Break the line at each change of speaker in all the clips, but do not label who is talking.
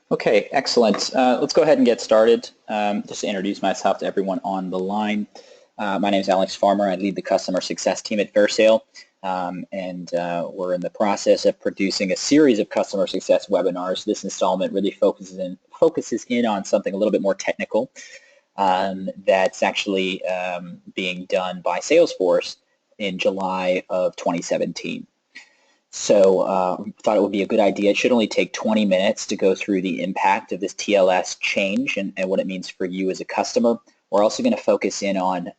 Okay, excellent. Let's go ahead and get started. Just to introduce myself to everyone on the line. My name is Alex Farmer. I lead the customer success team at Fairsail, and we're in the process of producing a series of customer success webinars. This installment really focuses in on something a little bit more technical that's actually being done by Salesforce in July of 2017. So thought it would be a good idea. It should only take 20 minutes to go through the impact of this TLS change and what it means for you as a customer. We're also going to focus in on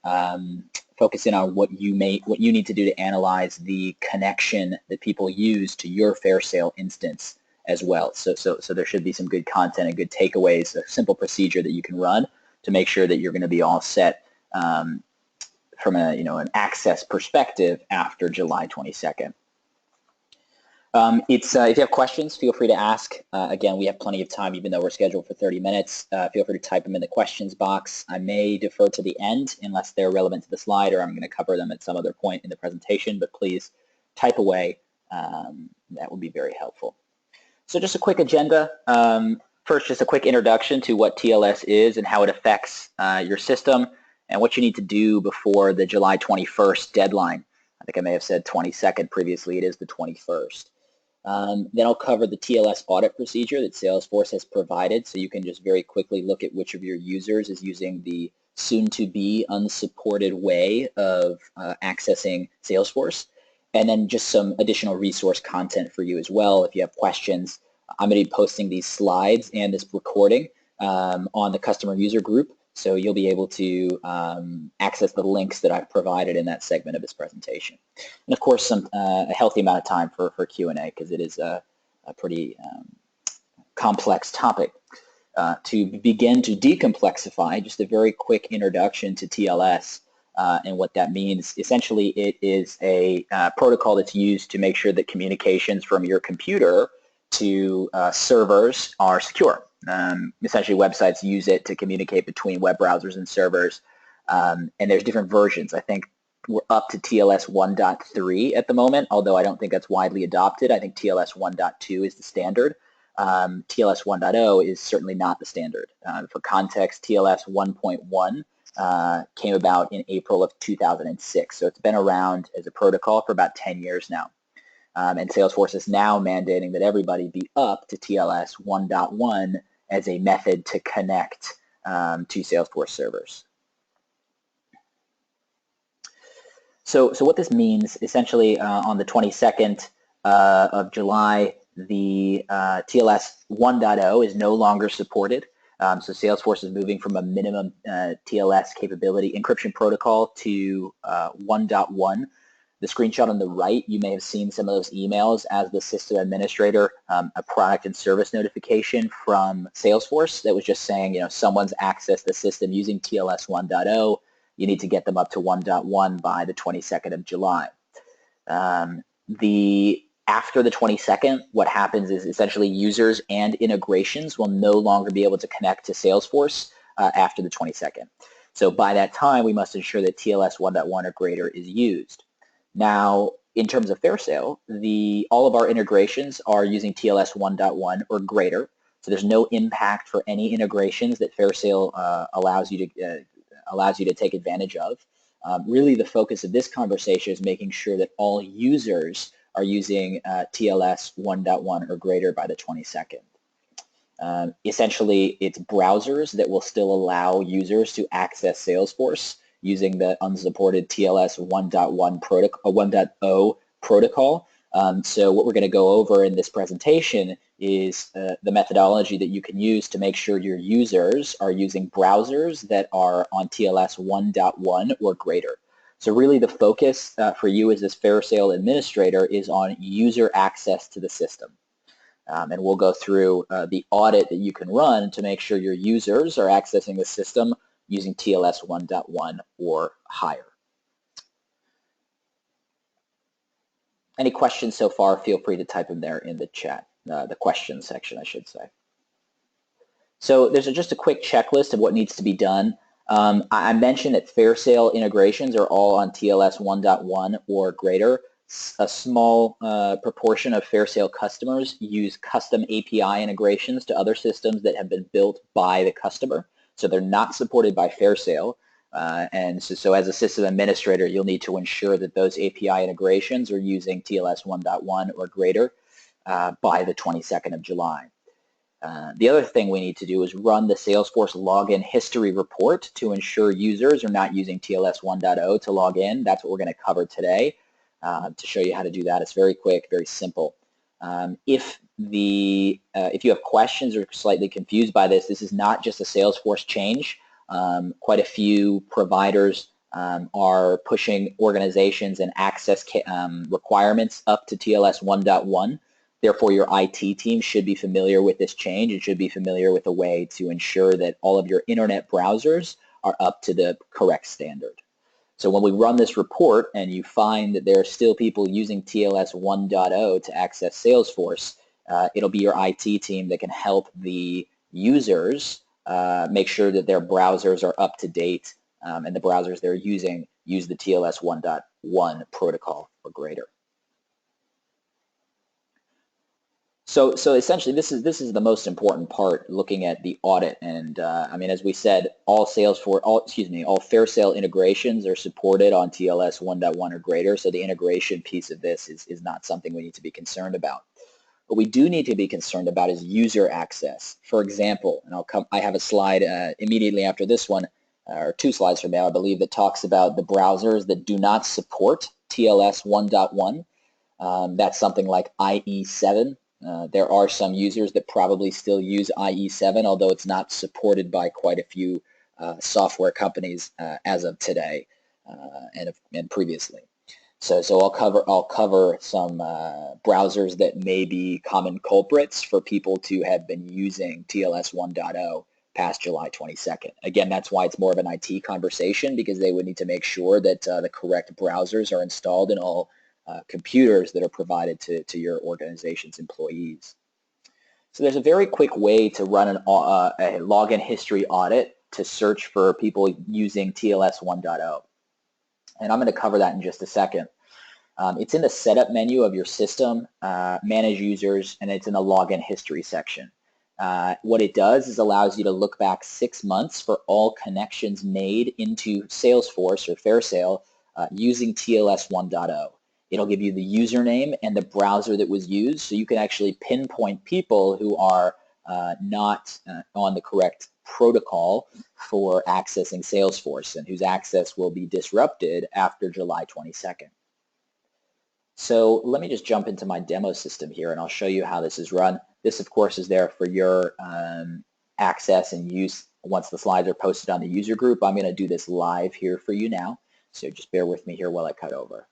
what you need to do to analyze the connection that people use to your Fairsail instance as well. So there should be some good content and good takeaways, a simple procedure that you can run to make sure that you're going to be all set from an access perspective after July 22nd. If you have questions, feel free to ask. Again, we have plenty of time, even though we're scheduled for 30 minutes. Feel free to type them in the questions box. I may defer to the end unless they're relevant to the slide, or I'm going to cover them at some other point in the presentation, but please type away. That would be very helpful. So just a quick agenda. First, just a quick introduction to what TLS is and how it affects your system and what you need to do before the July 21st deadline. I think I may have said 22nd previously. It is the 21st. Then I'll cover the TLS audit procedure that Salesforce has provided, so you can just very quickly look at which of your users is using the soon-to-be unsupported way of accessing Salesforce, and then just some additional resource content for you as well. If you have questions, I'm going to be posting these slides and this recording on the customer user group, so you'll be able to access the links that I've provided in that segment of this presentation. And of course, a healthy amount of time for Q&A, because it is a pretty complex topic. To begin to decomplexify, just a very quick introduction to TLS and what that means. Essentially, it is a protocol that's used to make sure that communications from your computer to servers are secure. Essentially, websites use it to communicate between web browsers and servers, and there's different versions. I think we're up to TLS 1.3 at the moment, although I don't think that's widely adopted. I think TLS 1.2 is the standard. TLS 1.0 is certainly not the standard. For context, TLS 1.1 came about in April of 2006, so it's been around as a protocol for about 10 years now. And Salesforce is now mandating that everybody be up to TLS 1.1 as a method to connect to Salesforce servers. So what this means, essentially, on the 22nd of July, the TLS 1.0 is no longer supported. So Salesforce is moving from a minimum TLS capability encryption protocol to 1.1. The screenshot on the right, you may have seen some of those emails as the system administrator, a product and service notification from Salesforce that was just saying, someone's accessed the system using TLS 1.0. You need to get them up to 1.1 by the 22nd of July. After the 22nd, what happens is essentially users and integrations will no longer be able to connect to Salesforce after the 22nd. So by that time, we must ensure that TLS 1.1 or greater is used. Now, in terms of Fairsail, all of our integrations are using TLS 1.1 or greater, so there's no impact for any integrations that Fairsail allows you to take advantage of. Really, the focus of this conversation is making sure that all users are using TLS 1.1 or greater by the 22nd. Essentially, it's browsers that will still allow users to access Salesforce using the unsupported TLS 1.0 protocol. So what we're going to go over in this presentation is the methodology that you can use to make sure your users are using browsers that are on TLS 1.1 or greater. So really the focus for you as this Fairsail administrator is on user access to the system. And we'll go through the audit that you can run to make sure your users are accessing the system using TLS 1.1 or higher. Any questions so far, feel free to type them there in the chat, the questions section, I should say. So there's just a quick checklist of what needs to be done. I mentioned that Fairsail integrations are all on TLS 1.1 or greater. A small proportion of Fairsail customers use custom API integrations to other systems that have been built by the customer. So they're not supported by Fairsail. And so as a system administrator, you'll need to ensure that those API integrations are using TLS 1.1 or greater by the 22nd of July. The other thing we need to do is run the Salesforce login history report to ensure users are not using TLS 1.0 to log in. That's what we're going to cover today. To show you how to do that. It's very quick, very simple. If you have questions or slightly confused by this, this is not just a Salesforce change. Quite a few providers are pushing organizations and access requirements up to TLS 1.1. Therefore, your IT team should be familiar with this change and should be familiar with a way to ensure that all of your internet browsers are up to the correct standard. So when we run this report and you find that there are still people using TLS 1.0 to access Salesforce, it'll be your IT team that can help the users make sure that their browsers are up to date and the browsers they're using use the TLS 1.1 protocol or greater. So essentially, this is the most important part, looking at the audit. And I mean, as we said, all Fairsail integrations are supported on TLS 1.1 or greater. So the integration piece of this is not something we need to be concerned about. What we do need to be concerned about is user access. For example, and I have a slide immediately after this one, or 2 slides from now, I believe, that talks about the browsers that do not support TLS 1.1. That's something like IE7. There are some users that probably still use IE7, although it's not supported by quite a few software companies as of today and previously. So I'll cover some browsers that may be common culprits for people to have been using TLS 1.0 past July 22nd. Again, that's why it's more of an IT conversation, because they would need to make sure that the correct browsers are installed in all computers that are provided to your organization's employees. So there's a very quick way to run a login history audit to search for people using TLS 1.0. And I'm going to cover that in just a second. It's in the setup menu of your system, manage users, and it's in the login history section. What it does is allows you to look back 6 months for all connections made into Salesforce or Fairsail using TLS 1.0. It'll give you the username and the browser that was used, so you can actually pinpoint people who are not on the correct protocol for accessing Salesforce and whose access will be disrupted after July 22nd. So let me just jump into my demo system here and I'll show you how this is run. This, of course, is there for your access and use once the slides are posted on the user group. I'm going to do this live here for you now, so just bear with me here while I cut over.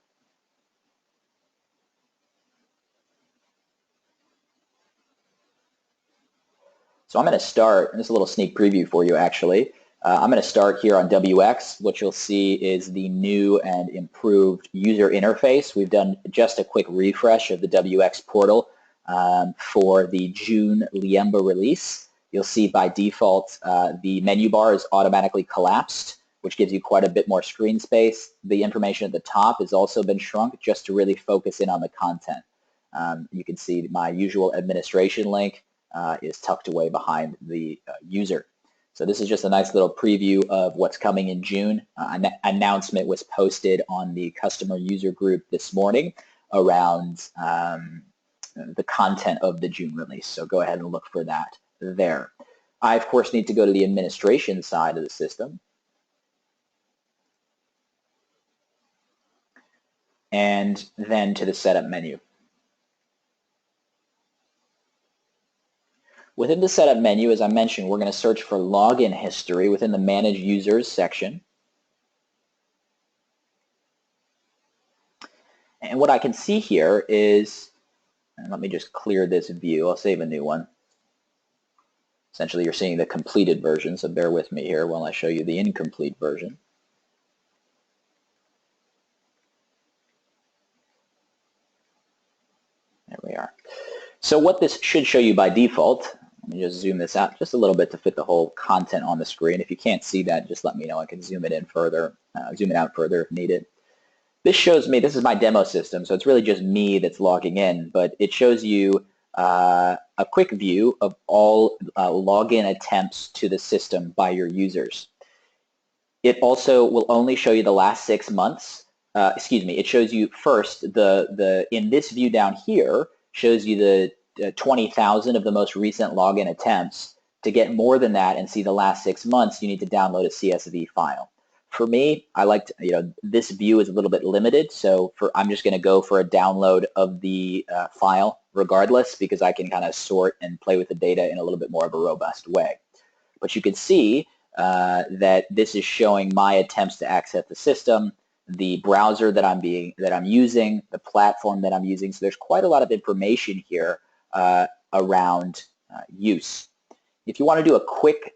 So I'm going to start, and this is a little sneak preview for you actually. I'm going to start here on WX. What you'll see is the new and improved user interface. We've done just a quick refresh of the WX portal for the June Liemba release. You'll see by default the menu bar is automatically collapsed, which gives you quite a bit more screen space. The information at the top has also been shrunk just to really focus in on the content. You can see my usual administration link is tucked away behind the user. So this is just a nice little preview of what's coming in June. An announcement was posted on the customer user group this morning around the content of the June release. So go ahead and look for that there. I, of course, need to go to the administration side of the system. And then to the setup menu. Within the setup menu, as I mentioned, we're going to search for login history within the Manage Users section. And what I can see here is, and let me just clear this view. I'll save a new one. Essentially, you're seeing the completed version, so bear with me here while I show you the incomplete version. There we are. So what this should show you by default, let me just zoom this out just a little bit to fit the whole content on the screen. If you can't see that, just let me know. I can zoom it in further, zoom it out further if needed. This shows me, this is my demo system, so it's really just me that's logging in, but it shows you a quick view of all login attempts to the system by your users. It also will only show you the last 6 months. It shows you first in this view down here shows you the 20,000 of the most recent login attempts. To get more than that and see the last 6 months, you need to download a CSV file. For me, I like to, this view is a little bit limited, so I'm just going to go for a download of the file regardless, because I can kind of sort and play with the data in a little bit more of a robust way. But you can see that this is showing my attempts to access the system, the browser that I'm using, the platform that I'm using. So there's quite a lot of information here around use. If you want to do a quick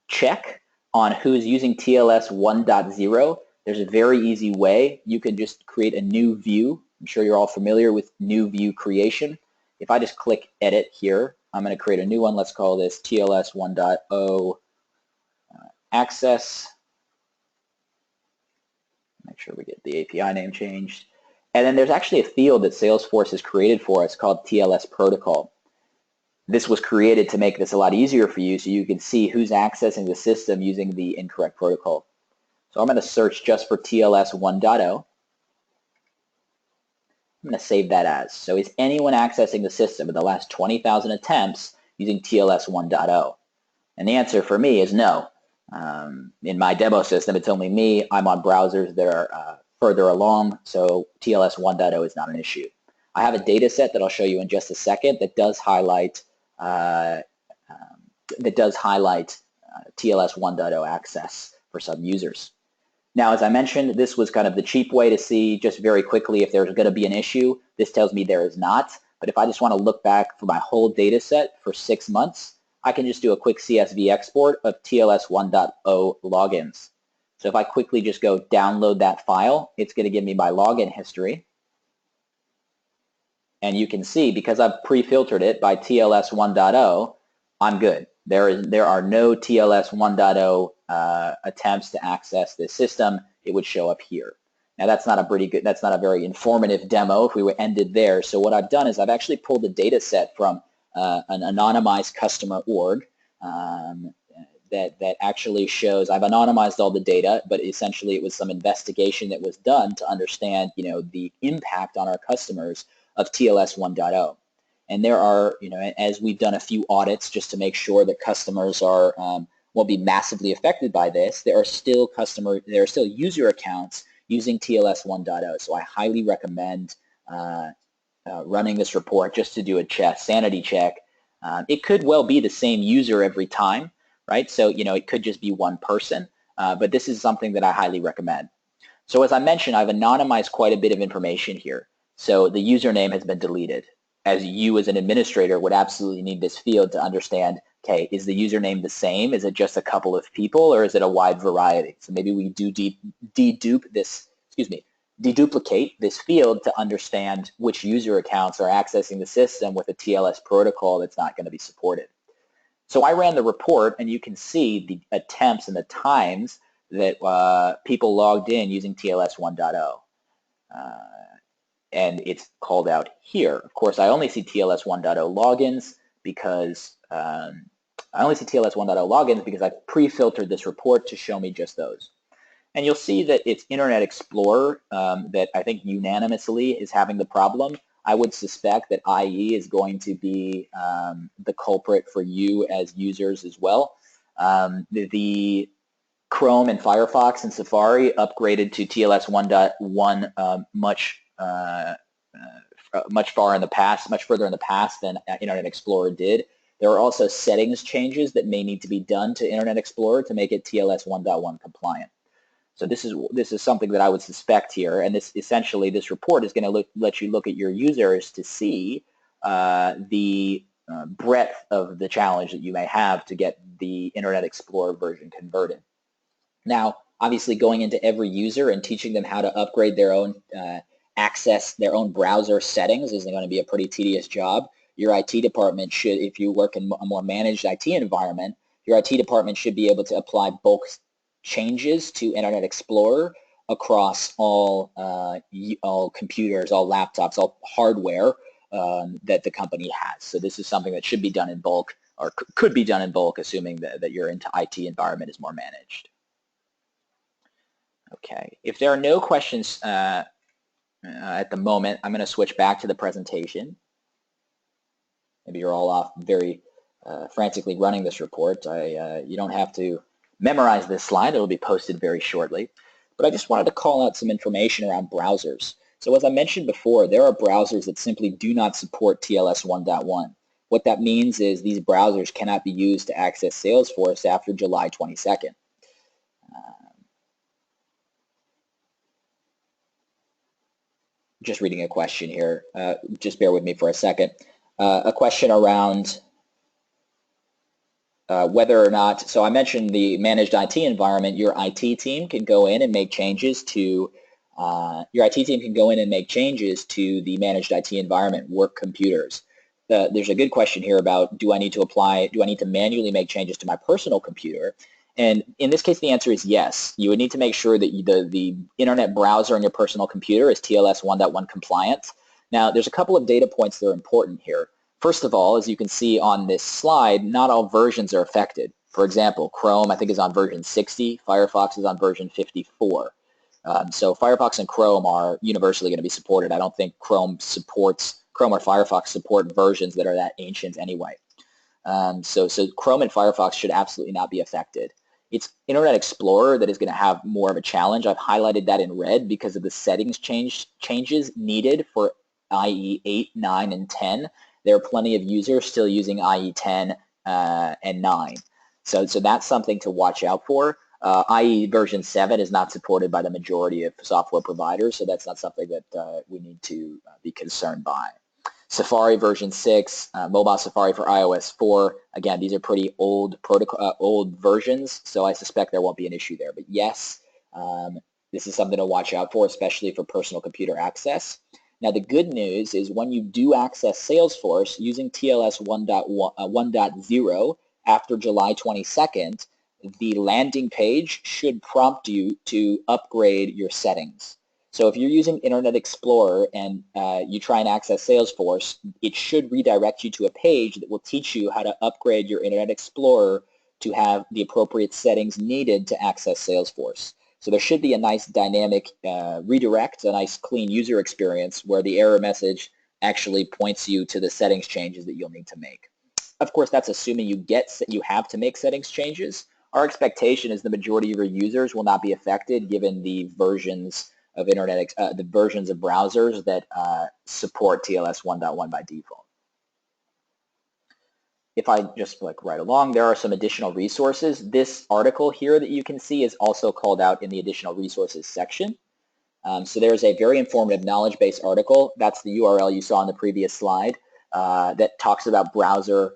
check on who's using TLS 1.0, there's a very easy way. You can just create a new view. I'm sure you're all familiar with new view creation. If I just click edit here, I'm going to create a new one. Let's call this TLS 1.0 access. Make sure we get the API name changed. And then there's actually a field that Salesforce has created for us called TLS protocol. This was created to make this a lot easier for you so you can see who's accessing the system using the incorrect protocol. So I'm going to search just for TLS 1.0. I'm going to save that as. So is anyone accessing the system in the last 20,000 attempts using TLS 1.0? And the answer for me is no. In my demo system, it's only me. I'm on browsers that are further along, so TLS 1.0 is not an issue. I have a data set that I'll show you in just a second that does highlight TLS 1.0 access for some users. Now, as I mentioned, this was kind of the cheap way to see just very quickly if there's going to be an issue. This tells me there is not. But if I just want to look back for my whole data set for 6 months, I can just do a quick CSV export of TLS 1.0 logins. So if I quickly just go download that file, it's going to give me my login history. And you can see, because I've pre-filtered it by TLS 1.0, I'm good. There are no TLS 1.0 attempts to access this system. It would show up here. Now that's not a very informative demo if we were ended there. So what I've done is I've actually pulled the data set from an anonymized customer org that actually shows, I've anonymized all the data, but essentially it was some investigation that was done to understand, the impact on our customers of TLS 1.0. And there are, as we've done a few audits just to make sure that customers won't be massively affected by this, there are still user accounts using TLS 1.0. So I highly recommend running this report just to do a sanity check. It could well be the same user every time, right? So, it could just be one person, but this is something that I highly recommend. So as I mentioned, I've anonymized quite a bit of information here. So the username has been deleted. As you as an administrator would absolutely need this field to understand, okay, is the username the same? Is it just a couple of people, or is it a wide variety? So maybe we do deduplicate this field to understand which user accounts are accessing the system with a TLS protocol that's not going to be supported. So I ran the report, and you can see the attempts and the times that people logged in using TLS 1.0. And it's called out here. Of course, I only see TLS 1.0 logins because I've pre-filtered this report to show me just those. And you'll see that it's Internet Explorer that I think unanimously is having the problem. I would suspect that IE is going to be the culprit for you as users as well. The Chrome and Firefox and Safari upgraded to TLS 1.1 much further in the past than Internet Explorer did. There are also settings changes that may need to be done to Internet Explorer to make it TLS 1.1 compliant. So this is something that I would suspect here, and this report is going to let you look at your users to see the breadth of the challenge that you may have to get the Internet Explorer version converted. Now, obviously, going into every user and teaching them how to upgrade their own access their own browser settings is going to be a pretty tedious job. Your IT department should, if you work in a more managed IT environment, your IT department should be able to apply bulk changes to Internet Explorer across all computers, all laptops, all hardware that the company has. So this is something that should be done in bulk, or could be done in bulk, assuming that your IT environment is more managed. Okay, if there are no questions at the moment, I'm going to switch back to the presentation. Maybe you're all off very frantically running this report. You don't have to memorize this slide. It'll be posted very shortly. But I just wanted to call out some information around browsers. So as I mentioned before, there are browsers that simply do not support TLS 1.1. What that means is these browsers cannot be used to access Salesforce after July 22nd. Just reading a question here. Just bear with me for a second. A question around whether or not, so I mentioned the managed IT environment, your IT team can go in and make changes to, the managed IT environment, work computers. There's a good question here about, do I need to manually make changes to my personal computer? And in this case, the answer is yes. You would need to make sure that the internet browser on your personal computer is TLS 1.1 compliant. Now, there's a couple of data points that are important here. First of all, as you can see on this slide, not all versions are affected. For example, Chrome, I think, is on version 60. Firefox is on version 54. So Firefox and Chrome are universally going to be supported. I don't think Chrome or Firefox support versions that are that ancient anyway. So Chrome and Firefox should absolutely not be affected. It's Internet Explorer that is going to have more of a challenge. I've highlighted that in red because of the settings changes needed for IE 8, 9, and 10. There are plenty of users still using IE 10 and 9. So that's something to watch out for. IE version 7 is not supported by the majority of software providers, so that's not something that we need to be concerned by. Safari version 6, mobile Safari for iOS 4. Again, these are pretty old versions, so I suspect there won't be an issue there. But yes, this is something to watch out for, especially for personal computer access. Now, the good news is when you do access Salesforce using TLS 1.0 after July 22nd, the landing page should prompt you to upgrade your settings. So if you're using Internet Explorer and you try and access Salesforce, it should redirect you to a page that will teach you how to upgrade your Internet Explorer to have the appropriate settings needed to access Salesforce. So there should be a nice dynamic redirect, a nice clean user experience where the error message actually points you to the settings changes that you'll need to make. Of course, that's assuming you have to make settings changes. Our expectation is the majority of your users will not be affected given the versions of the versions of browsers that support TLS 1.1 by default. If I just click right along, there are some additional resources. This article here that you can see is also called out in the additional resources section. So there's a very informative knowledge-based article. That's the URL you saw on the previous slide that talks about browser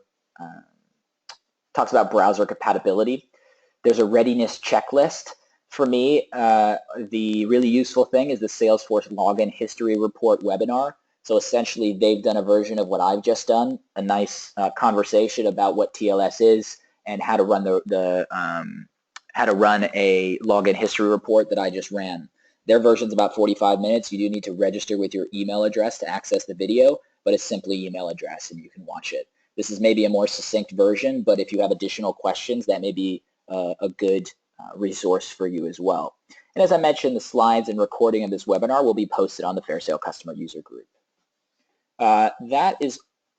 compatibility. There's a readiness checklist. For me, the really useful thing is the Salesforce Login History Report webinar. So essentially, they've done a version of what I've just done, a nice conversation about what TLS is and how to run how to run a login history report that I just ran. Their version's about 45 minutes. You do need to register with your email address to access the video, but it's simply email address and you can watch it. This is maybe a more succinct version, but if you have additional questions, that may be a good resource for you as well. And as I mentioned, the slides and recording of this webinar will be posted on the Fairsail customer user group. That is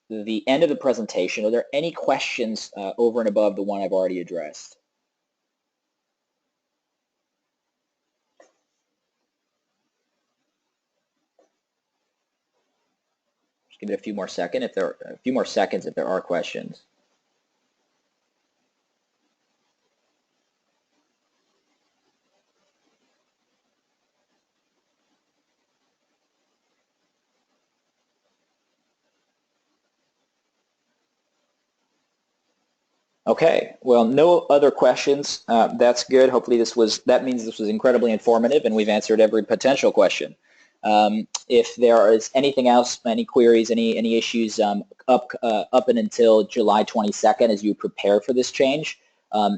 the end of the presentation. Are there any questions over and above the one I've already addressed? Just give it a few more seconds if there are questions. Okay, well, no other questions. That's good. Hopefully that means this was incredibly informative and we've answered every potential question. If there is anything else, any queries, any issues up and until July 22nd as you prepare for this change,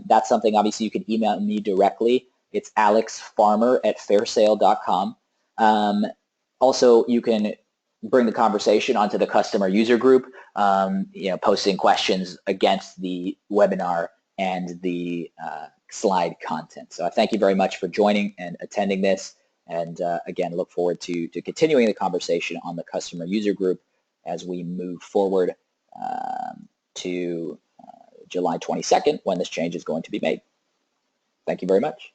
that's something obviously you can email me directly. It's alexfarmer@fairsail.com. Also, you can bring the conversation onto the customer user group, posting questions against the webinar and the slide content. So I thank you very much for joining and attending this, and again, look forward to continuing the conversation on the customer user group as we move forward to July 22nd, when this change is going to be made. Thank you very much.